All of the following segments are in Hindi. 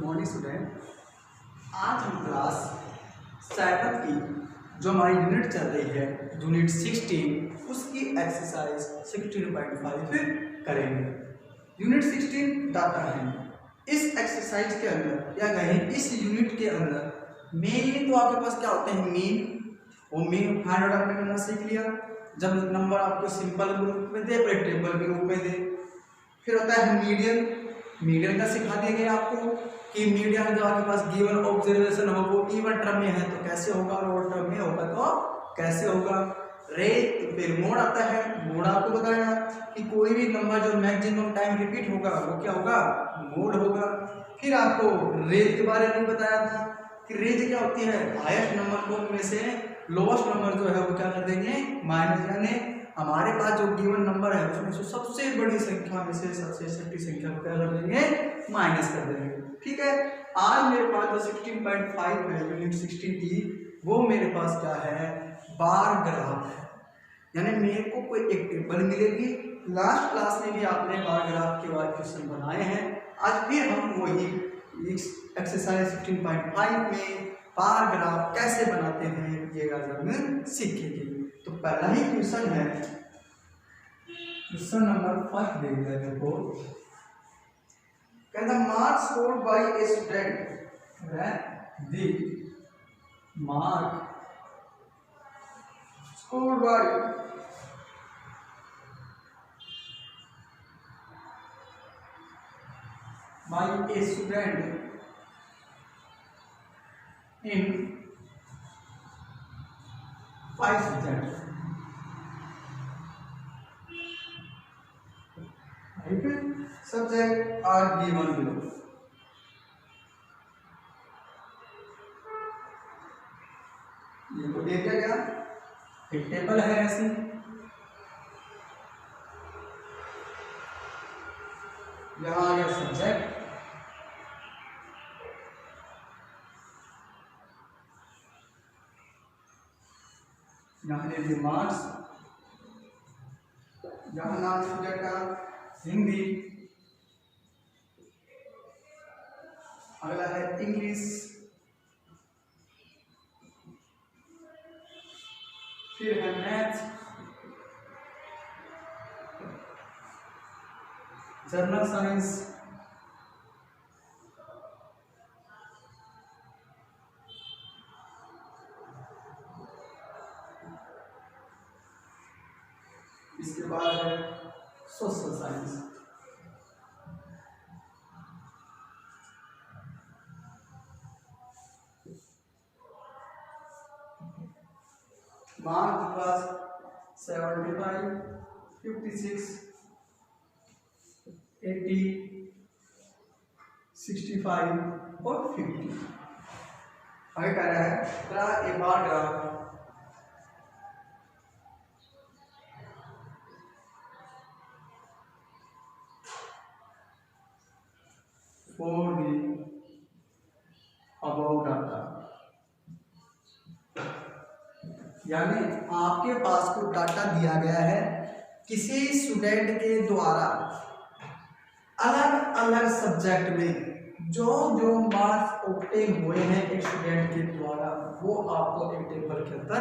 Morning student. आज हम क्लास 7 की जो हमारी यूनिट चल रही है यूनिट 16 उसकी एक्सरसाइज 16.5 करेंगे। यूनिट 16 डाटा है। इस एक्सरसाइज के अंदर या कहें इस यूनिट के अंदर मेनली तो आपके पास क्या होते हैं, मीन। वो मीन फाइंड आउट आपने करना सीख लिया। जब नंबर आपको सिंपल ग्रुप में दे, प्रेडिक्टेबल के रूप में दे। फिर होता है मीडियन। मीडियन का सिखा दिया गया आपको कि मीडियन जो आपके पास गिवन ऑब्जर्वेशन हो वो इवन टर्म में है तो कैसे होगा, और ओड टर्म में होगा तो कैसे होगा। फिर मोड आता है। मोड आपको बताया कि कोई भी नंबर जो मैक्सिमम टाइम रिपीट होगा वो क्या होगा, मोड होगा। फिर आपको रेंज के बारे में बताया था कि रेंज क्या होती है, हाईएस्ट नंबर को में से लोएस्ट नंबर जो है वो क्या कर देंगे, माइनस। यानी हमारे पास जो गिवन नंबर है उसमें से सबसे बड़ी संख्या में से सबसे छोटी संख्या को क्या कर देंगे, माइनस कर देंगे। ठीक है। आज मेरे पास जो 16.5 है यूनिट 16 की, वो मेरे पास क्या है, बार ग्राफ है। यानी मेरे को कोई एक टेबल मिलेगी। लास्ट क्लास में भी आपने बार ग्राफ के बाद क्वेश्चन बनाए हैं। आज फिर हम वही एक्सरसाइज 16.5 में बार ग्राफ कैसे बनाते हैं ये आज हम सीखेंगे। तो पहला ही क्वेश्चन है, क्वेश्चन नंबर 5 देख लेते हैं। कहता marks scored by a student है the mark scored by a student in 5 subjects. Subject are given below. ये को दे दिया गया, एक टेबल है ऐसी। यहाँ आ गया सब्जेक्ट, यहाँ ले लिए मार्क्स, यहाँ नाम सब्जेक्ट का हिंदी, अगला है इंग्लिश, फिर है मैथ्स, जनरल साइंस, इसके बाद है सोशल साइंस। मार्क्स प्लस 75, 56, 80, 65 और 50। आगे कह रहा है draw a bar graph for the above data। यानी आपके पास को डाटा दिया गया है, किसी स्टूडेंट के द्वारा अलग अलग सब्जेक्ट में जो जो मार्क्स ऑब्टेन हुए हैं एक स्टूडेंट के द्वारा, वो आपको एक टेबल के अंदर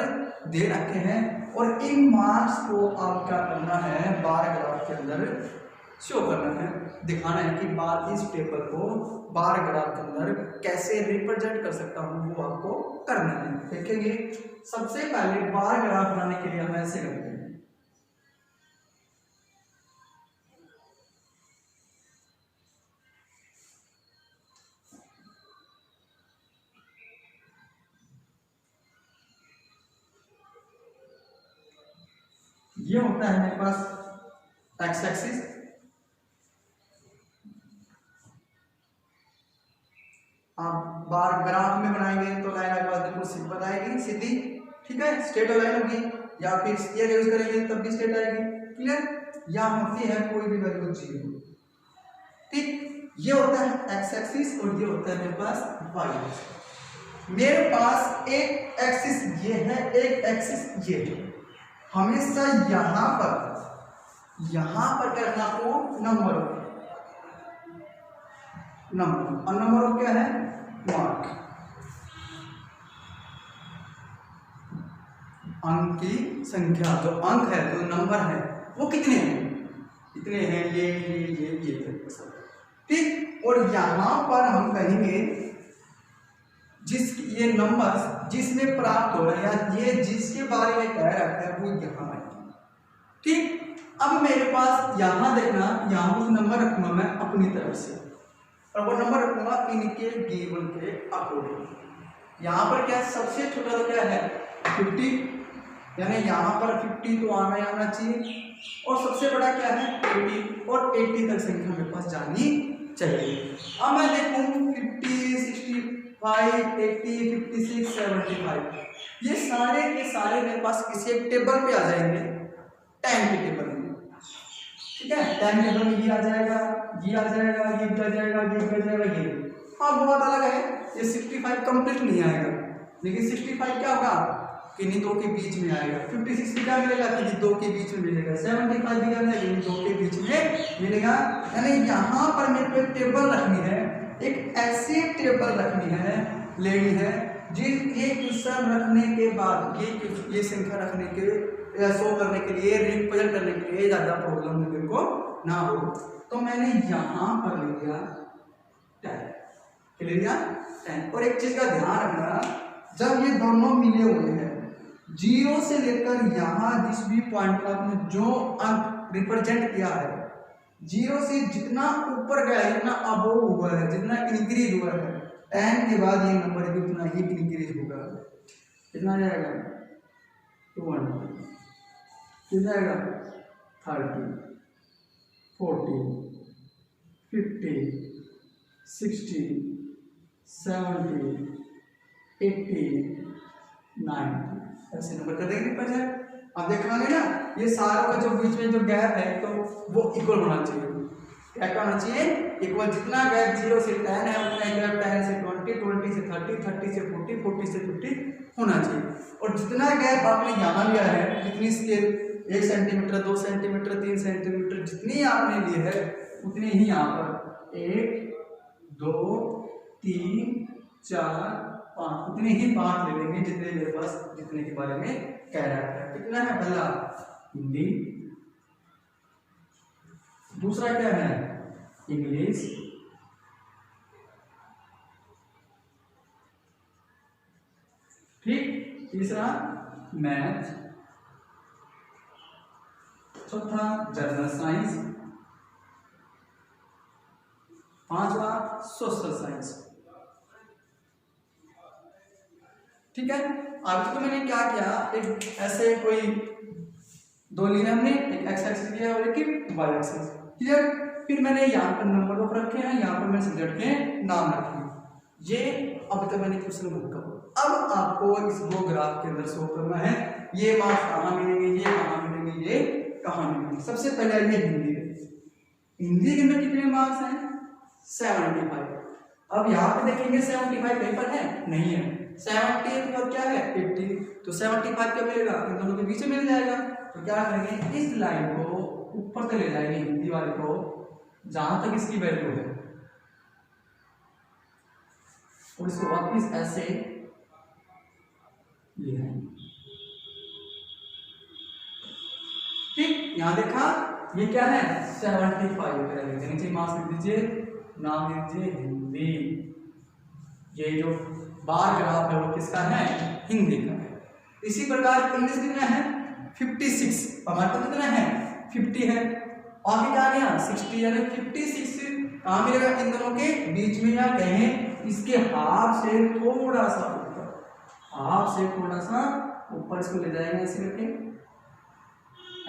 दे रखे हैं। और इन मार्क्स को आप क्या करना है, बार ग्राफ के अंदर शो करना है, दिखाना है कि बार इस टेबल को बार ग्राफ के अंदर कैसे रिप्रेजेंट कर सकता हूँ, वो आपको करना है। देखेंगे सबसे पहले बार ग्राफ बनाने के लिए हम ऐसे करते हैं। ये होता है मेरे पास एक्स एक्सिस, आप बार ग्राफ में बनाएंगे तो लाइन आपके पास बिल्कुल सिंपल आएगी, सीधी। ठीक है, स्ट्रेट लाइन होगी, या फिर स्केल यूज करेंगे तब भी स्ट्रेट आएगी। क्लियर। या होती है कोई भी वैल्यू 0। ठीक, ये होता है एक्स एक्सिस और ये होता है मेरे पास वाई एक्सिस। मेरे पास एक एक्सिस ये है, एक एक्सिस ये है। हमेशा यहाँ पर क्या रखना आपको, नंबर नंबर, और नंबर ऑफ क्या है, मार्क, अंक की संख्या, जो अंक है जो नंबर है वो कितने हैं, कितने हैं, ये सब ठीक। और यहाँ पर हम कहेंगे जिस ये नंबर जिसमें प्राप्त हो रहा है या ये जिसके बारे में कह रखा है वो यहाँ है ठीक। अब मेरे पास यहाँ देखना, यहाँ कुछ नंबर रखूंगा मैं अपनी तरफ से, और वो नंबर रखूंगा इनके गिवन के अकॉर्डिंग। यहाँ पर क्या सबसे छोटा तो क्या है 50, यानी यहाँ पर 50 तो आना चाहिए, और सबसे बड़ा क्या है 80, और 80 तक संख्या मेरे पास जानी चाहिए। अब मैं देखूँ 50, 65, 80, 56, 75, ये सारे के सारे मेरे पास किसी एक टेबल पे आ जाएंगे, टाइम के टेबल में, ठीक है। टाइम टेबल में ये आ जाएगा, ये आ जाएगा, ये भी आ जाएगा, ये भी आ जाएगा, ये। हाँ बहुत अलग है, ये 65 कंप्लीट नहीं आएगा, लेकिन 65 क्या होगा किन्हीं दो के बीच में आएगा। 56 भी क्या मिलेगा, किन्हीं दो के बीच में मिलेगा। 75 भी क्या मिलेगा, किन्हीं दो के बीच में मिलेगा। यानी यहाँ पर मेरे को एक टेबल रखनी है, एक ऐसी टेबल रखनी है, लेनी है ये क्वेश्चन रखने के बाद ये संख्या रखने के शो करने के लिए, रिप्रेजेंट करने के लिए ज़्यादा प्रॉब्लम मेरे को ना हो। तो मैंने यहाँ पर ले लिया 10, ले लिया 10। और एक चीज़ का ध्यान रखना, जब ये दोनों मिले हुए हैं, 0 से लेकर यहाँ जिस भी पॉइंट पर आपने जो अंक रिप्रेजेंट किया है, 0 से जितना ऊपर गया है, जितना अबोव हुआ है, जितना इंक्रीज हुआ है, 10 के बाद ये नंबर भी उतना ही इंक्रीज होगा। कितना जाएगा 20, कितना जाएगा 30, 40, 50, 60, 70, 80, 90, ऐसे नंबर कर देंगे पर जाए। अब देखेंगे ना ये सारों का जो बीच में जो गैप है तो वो इक्वल होना चाहिए। क्या होना चाहिए, इक्वल। जितना गैप 0 से 10 है उतना गैप 10 से 20, 20 से 30, 30 से 40, 40 से 50 होना चाहिए। और जितना गैप आपने यहाँ लिया है, जितनी स्केल 1 सेंटीमीटर, 2 सेंटीमीटर, 3 सेंटीमीटर जितनी आपने ली है उतनी ही यहाँ पर 1, 2, 3, 4, 5 उतने ही पार्ट ले लेंगे जितने मेरे पास, जितने के बारे में कह रहा है। कितना है, पहला हिंदी, दूसरा क्या है इंग्लिश, ठीक, तीसरा मैथ, चौथा जनरल साइंस, पांचवा सोशल साइंस। ठीक है। अब तो मैंने क्या किया, एक ऐसे कोई दो लिए हमने, एक एक्स एक्सिस लिया और एक वाई एक्सिस, क्लियर। फिर मैंने यहाँ पर नंबर ऑफ रखे हैं, यहाँ पर मैंने सब्जेक्ट के नाम रखे। ये अब तक मैंने क्वेश्चन बुक कर, अब आपको इस दो ग्राफ के अंदर शो करना है ये मार्क्स कहाँ मिलेंगे, ये कहाँ मिलेंगे, ये कहाँ मिलेंगे। सबसे पहले ये हिंदी, हिंदी के अंदर कितने मार्क्स हैं 75। अब यहाँ पे देखेंगे 75 पेपर है नहीं है, 70 और क्या है 80, तो 75 क्या मिलेगा, इन दोनों के बीच में मिल जाएगा। तो क्या करेंगे, इस लाइन को ऊपर तक ले जाएंगे, हिंदी वाले को जहां तक इसकी वैल्यू है, और इसको वापस ऐसे ले आएंगे। ठीक, यहां देखा ये क्या है 75 है, नीचे मार्क्स लिख दीजिए, नाम लिख दीजिए हिंदी। ये जो बार ग्राफ है वो किसका है, हिंदी का है। इसी प्रकार इंग्लिश कितना है 56, हमारे पास कितना है 50 है, आगे क्या गया 60, यानी 56 कहाँ मिलेगा, इन दोनों के बीच में, या कहें इसके हाफ से थोड़ा सा ऊपर, हाफ से थोड़ा सा ऊपर इसको ले जाएंगे ऐसे करके,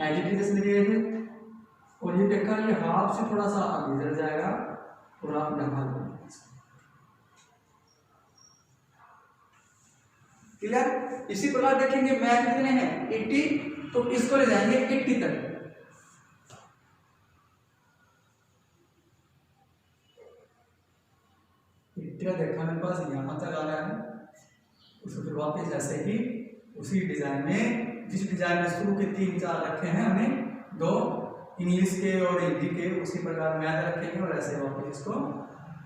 एजिटेशन लिए थे, और ये देखा ये हाफ से थोड़ा सा आगे चल जाएगा, थोड़ा यहाँ क्लियर। इसी प्रकार देखेंगे मैथ कितने हैं 80, तो इसको ले जाएंगे 80 तक। देखा मेरे पास यहाँ तक आ रहा है, उसको फिर वापस ऐसे ही उसी डिजाइन में, जिस डिजाइन में शुरू के 3-4 रखे हैं हमने, 2 इंग्लिश के और हिंदी के, उसी प्रकार मैथ रखेंगे और ऐसे वापस इसको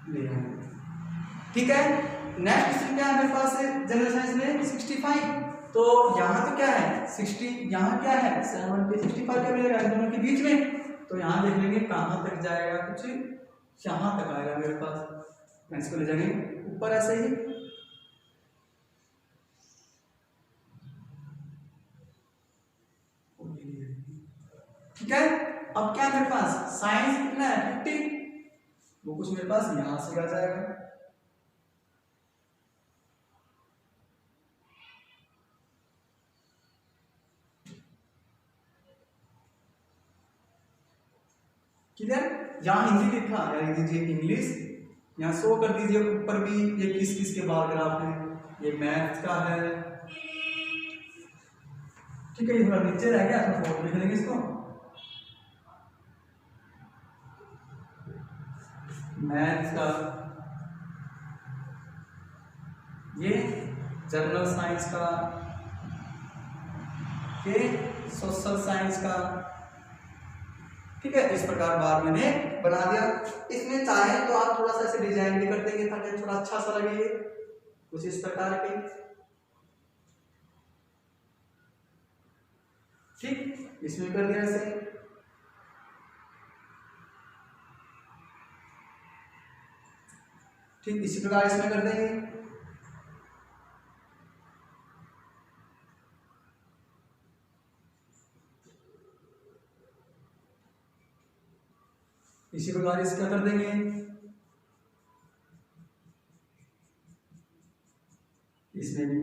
ले आए। ठीक है, नेक्स्ट क्वेश्चन क्या है मेरे पास जनरल साइंस में 65। तो यहाँ तो क्या है 60, यहाँ क्या है 70, 65 क्या मिलेगा इन दोनों के बीच में। तो यहाँ देख लेंगे कहाँ तक जाएगा, कुछ यहाँ तक आएगा मेरे पास। इसको ले जाएंगे ऊपर ऐसे ही। ठीक है, अब क्या मेरे पास साइंस कितना है 50, वो कुछ मेरे पास यहां से आ जाएगा। किधर यहाँ हिंदी लिखा या लिख दीजिए इंग्लिश, यहाँ शो कर दीजिए ऊपर भी ये किस किस के बार ग्राफ है, ये मैथ का है। ठीक है, ये थोड़ा नीचे रह गया तो फोटो लिख लेंगे इसको, मैथ का, ये जनरल साइंस का, ये सोशल साइंस का। ठीक है, इस प्रकार बार मैंने बना दिया। इसमें चाहे तो आप थोड़ा सा ऐसे डिजाइन भी कर देंगे ताकि थोड़ा अच्छा सा लगे, कुछ इस प्रकार के। ठीक, इसमें कर दिया ऐसे। ठीक, इसी प्रकार इसमें कर देंगे। इसी प्रकार इसका कर देंगे। इसमें भी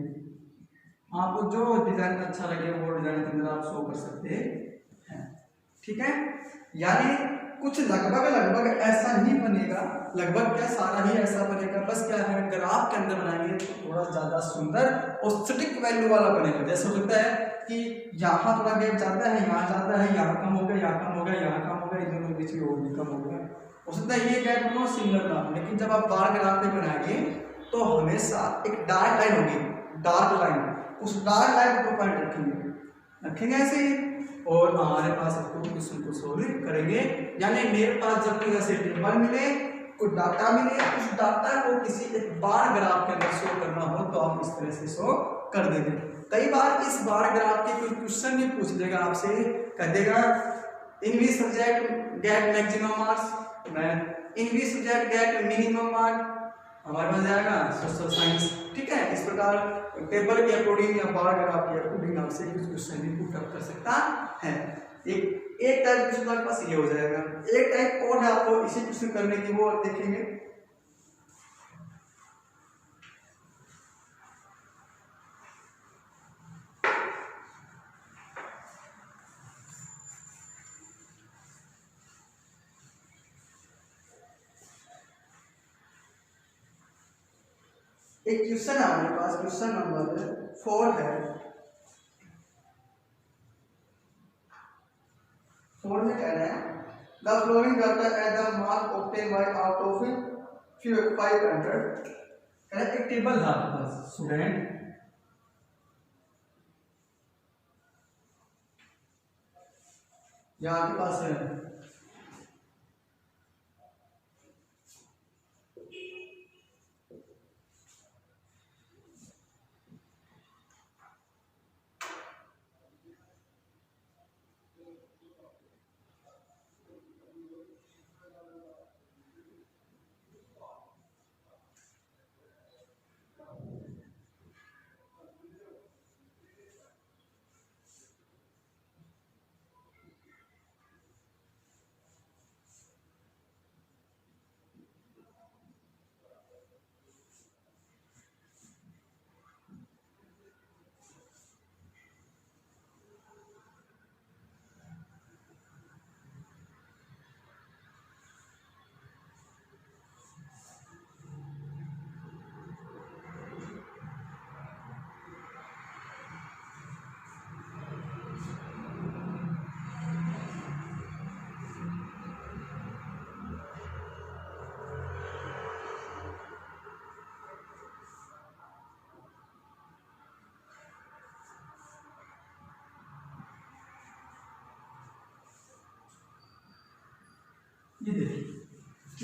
आपको जो डिजाइन अच्छा लगे वो डिजाइन के अंदर आप शो कर सकते हैं। ठीक है, यानी कुछ लगभग ऐसा ही बनेगा, लगभग क्या सारा ही ऐसा बनेगा, बस क्या है ग्राफ के अंदर बनाएंगे तो थोड़ा ज्यादा सुंदर और सटीक वैल्यू वाला बनेगा। जैसे हो सकता है कि यहाँ थोड़ा गैप जाता है, यहाँ जाता है, यहाँ कम हो गया, यहाँ कम हो गया, यहाँ कम हो गया, इन दोनों के बीच में और भी कम हो गया। हो सकता है ये गैप दोनों सिंगल ना हो, लेकिन जब आप बार ग्राफ पे बनाएंगे तो हमेशा एक डार्क लाइन होगी, डार्क लाइन, उस डार्क लाइन को पॉइंट रखेंगे ऐसे ही, और हमारे पास आपको क्वेश्चन को सोल्व करेंगे। यानी मेरे पास जब कोई ऐसे टेबल मिले, कोई डाटा मिले, उस डाटा को किसी एक बार ग्राफ के अंदर शो करना हो तो आप इस तरह से शो कर देंगे। कई बार इस बार ग्राफ के कोई क्वेश्चन भी पूछ लेगा आपसे, कह देगा English subject get maximum marks, मैं English subject get minimum mark, हमारे पास जाएगा सोशल साइंस। ठीक है, इस प्रकार टेबल के अकॉर्डिंग या बार ग्राफ के अकॉर्डिंग आपसे कुछ क्वेश्चन भी पुट अप कर सकता है। एक टाइप क्वेश्चन आपके पास ये हो जाएगा। एक टाइप और है आपको इसी क्वेश्चन करने की, वो देखेंगे। एक क्वेश्चन है हमारे पास, क्वेश्चन नंबर 4 है। 4 में कह रहे हैं the flowing data at the mark obtain bye out of 500। कह रहे एक टेबल था आपके पास स्टूडेंट, यहाँ आपके पास है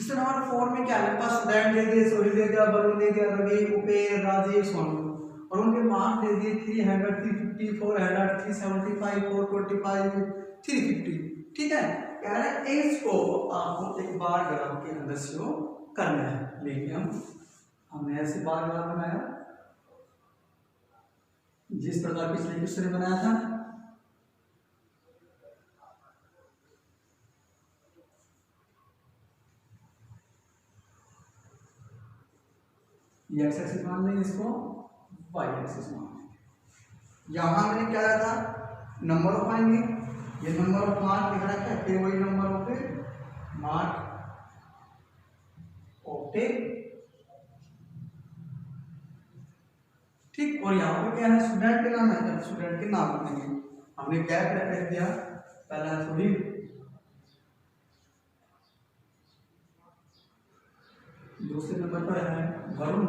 क्वेश्चन नंबर 4 में क्या है, मेरे पास स्टूडेंट दे दिए, सोहिल दे दिया, वरुण दे दिया, रवि, उपेर, राजीव, सोनू, और उनके मार्क्स दे दिए 300, 350, 400, 375, 425, 350। ठीक है, कह रहे हैं इसको आपको एक बार ग्राफ के अंदर शो करना है। लेकिन हमने ऐसे बार ग्राफ बनाया जिस प्रकार पिछले क्वेश्चन में बनाया था। ये एक्स एक्सिस मान लेंगे, इसको वाई एक्सिस मान लेंगे। यहां मैंने क्या रखा, नंबर ऑफ आएंगे, ये नंबर ऑफ मार्क लिख रखा है, फिर वही नंबर ऑफ मार्क ऑप्टेन। ठीक, और यहाँ पे क्या है, स्टूडेंट के नाम है, स्टूडेंट के नाम लिखेंगे। हमने क्या रख दिया, पहला सुधीर, दूसरे नंबर पर है वरुण,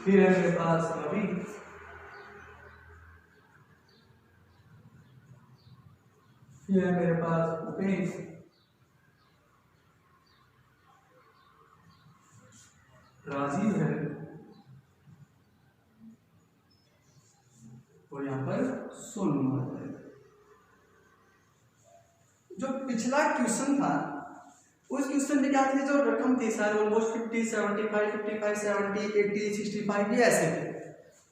फिर है मेरे पास रवि, फिर है मेरे पास उपेश, राजीव है, और यहाँ पर सोनू है। जो पिछला क्वेश्चन था उस क्वेश्चन में क्या थी, जो रकम थी सारे ऑलमोस्ट 50, 75, 55, 70, 80, 65 ये ऐसे थे।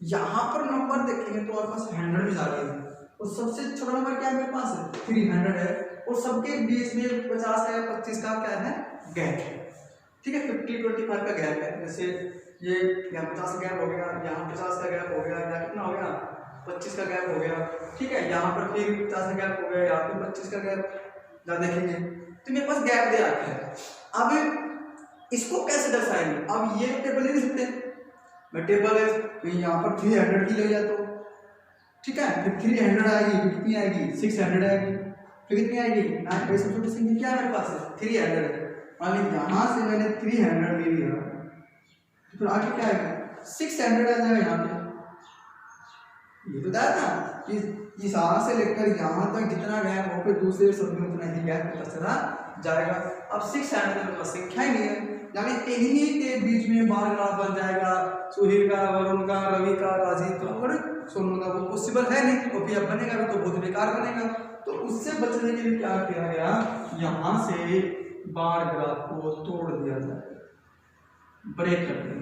यहाँ पर नंबर देखेंगे तो आपके पास 100 भी जाके है, और सबसे छोटा नंबर क्या है मेरे पास है 300 है, और सबके बीच में 50 का या 25 का क्या है गैप है। ठीक है, 50, 25 का गैप है। जैसे ये यहाँ 50 का गैप हो गया, यहाँ 50 का गैप हो गया, यहाँ कितना हो गया 25 का गैप हो गया। ठीक है, यहाँ पर फिर 50 का गैप हो गया, यहाँ पे 25 का गैप देखेंगे तो मेरे पास गैप दे रखा है। अब इसको कैसे दर्शाएंगे, अब ये टेबल ले सकते हैं, मैं टेबल है तो यहाँ पर 300 की ले जाए तो ठीक है, फिर 300 आएगी, फिर कितनी आएगी 600 आएगी, फिर कितनी आएगी 9 सबसे छोटी संख्या क्या है मेरे पास 300 है। मान लीजिए यहाँ से मैंने 300 ले लिया तो फिर आगे क्या आएगा 600 आ जाएगा। यहाँ पे ये तो बताया था कि इस आर से लेकर यहाँ तक जितना गैप हो फिर दूसरे शब्द में उतना ही गैप पता चला जाएगा। अब 600 में संख्या ही नहीं है, यानी इन्हीं के बीच में बार ग्राफ बन जाएगा, सुधीर का, वरुण का, रवि का, राजीव का और सोनू का। वो पॉसिबल है नहीं, और फिर अब बनेगा भी तो बहुत बेकार बनेगा। तो उससे बचने के लिए क्या किया गया, यहाँ से बार ग्राफ को तोड़ दिया जाए, ब्रेक कर देंगे।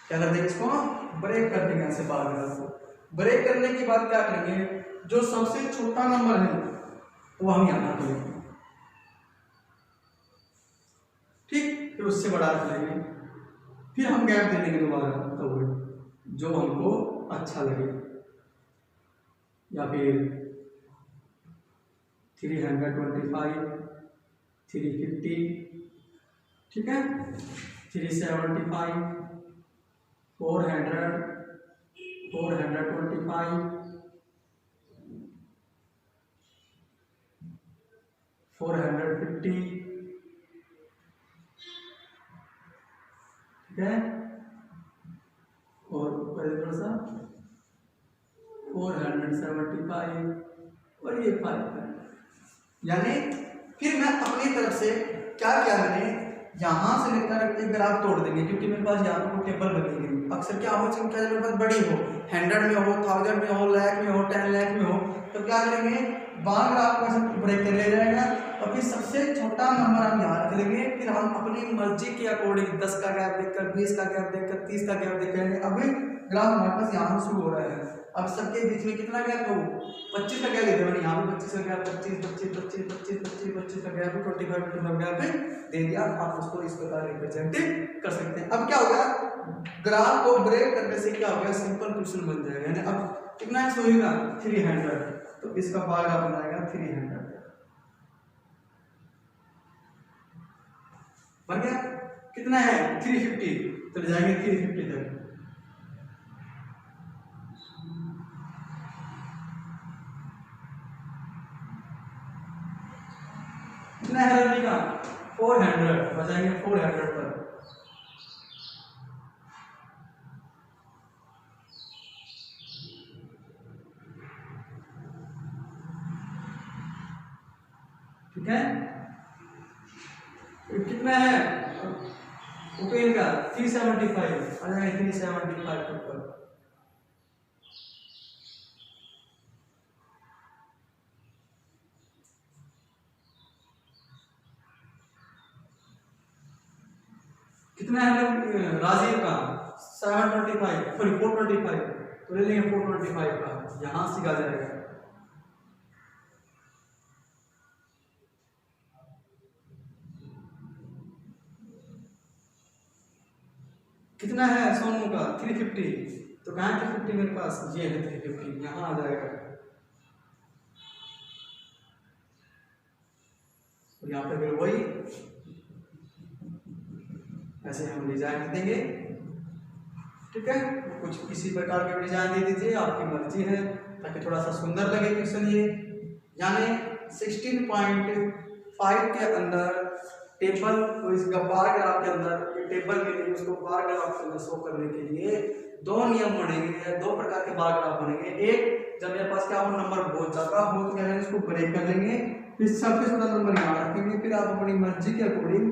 क्या कर देंगे इसको, ब्रेक कर देंगे ऐसे बार ग्राफ को। ब्रेक करने के बाद क्या करेंगे, जो सबसे छोटा नंबर है वो हम यहाँ पर लेंगे, ठीक, फिर उससे बड़ा रख लेंगे, फिर हम गैप दे देंगे दोबारा तो जो हमको अच्छा लगे, या फिर 325, 350, ठीक है, 375, 400, 425, 450, ठीक है, और ऊपर सा 475 और ये 500। यानी फिर मैं अपनी तरफ से क्या किया, मैंने यहाँ से लेकर एक ग्राफ तोड़ देंगे, क्योंकि मेरे पास यहाँ पर टेबल बनेगी। अक्सर क्या हो, संख्या मेरे पास बड़ी हो, 100 में हो, 1000 में हो, लाख में हो, 10 लाख में हो, तो क्या करेंगे बार ग्राफ को ऐसे ब्रेक कर ले जाएगा, और फिर सबसे छोटा नंबर हम यहाँ रख लेंगे। फिर हम अपनी मर्जी के अकॉर्डिंग 10 का गैप देखकर, 20 का गैप देखकर, 30 का गैप देखेंगे। अभी ग्राफ हमारे पास यहाँ से शुरू हो रहा है, अब सबके बीच में कितना गैप हो, 25 का गैप देते हैं, यहाँ पे 25 का गैप, 25, 25, 25, 25, 25, 25 का गैप, 25, 25 गैप दे दिया। आप उसको इस प्रकार रिप्रेजेंट कर सकते हैं। अब क्या होगा, ग्राफ को ब्रेक करने से क्या हो गया, सिंपल क्वेश्चन बन जाएगा। यानी अब कितना होगा 300, तो इसका बार ग्राफ बनाएगा 300 बन गया। कितना है 350, तो ले जाएंगे 350 तक। कितना है रवि का 400, बचाएंगे 400 पर। ठीक है। कितना है ओपेन का 375 आ जाएगा 375 के ऊपर। कितना है राजीव का 725 सॉरी 425 तो ले लेंगे 425 का यहां से आ जाएगा। कितना है सोनू का 350 तो कहाँ 350 मेरे पास ये है 350 यहाँ आ जाएगा। और यहाँ पे फिर वही ऐसे हम डिजाइन देंगे। ठीक है, कुछ किसी प्रकार का डिजाइन दे दीजिए, आपकी मर्जी है, ताकि थोड़ा सा सुंदर लगे क्वेश्चन ये। यानी 16.5 के अंदर टेबल तो इसका बार ग्राफ के अंदर ये टेबल के लिए उसको बार ग्राफ के अंदर शो करने के लिए दो नियम बनेंगे, दो प्रकार के बार ग्राफ बनेंगे। एक जब मेरे पास क्या हो नंबर बहुत ज्यादा हो तो क्या करेंगे इसको ब्रेक कर लेंगे, फिर सबसे छोटा नंबर यहाँ रखेंगे, फिर आप अपनी मर्जी के अकॉर्डिंग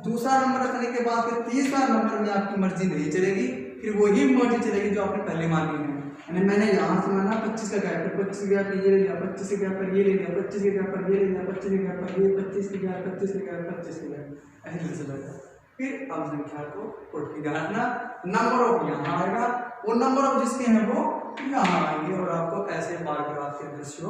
दूसरा नंबर रखने के बाद फिर तीसरा नंबर में आपकी मर्जी नहीं चलेगी, फिर वही मर्जी चलेगी जो आपने पहले मानी है। यानी मैंने यहाँ से माना 25 का गैप पर 25 के गैप पर ये ले लिया, 25 के गैप पर ये ले लिया, 25 के गैप पर ये ले लिया, 25 के गैप पर ये, 25 के गैप 25 के गैप 25 के गैप ऐसे चलेगा। फिर अब संख्या को उठ के गाना नंबर ऑफ यहाँ आएगा, वो नंबर ऑफ जिसके हैं वो यहाँ आएंगे और आपको ऐसे बार ग्राफ के दृश्य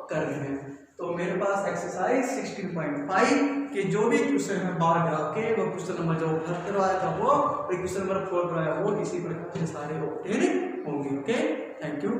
करने हैं। तो मेरे पास एक्सरसाइज 16.5 के जो भी क्वेश्चन है बार ग्राफ के वो क्वेश्चन नंबर जो 78 आया था वो क्वेश्चन नंबर 4 पर आया वो इसी प्रकार से सारे ऑब्टेन होंगे। Okay, thank you.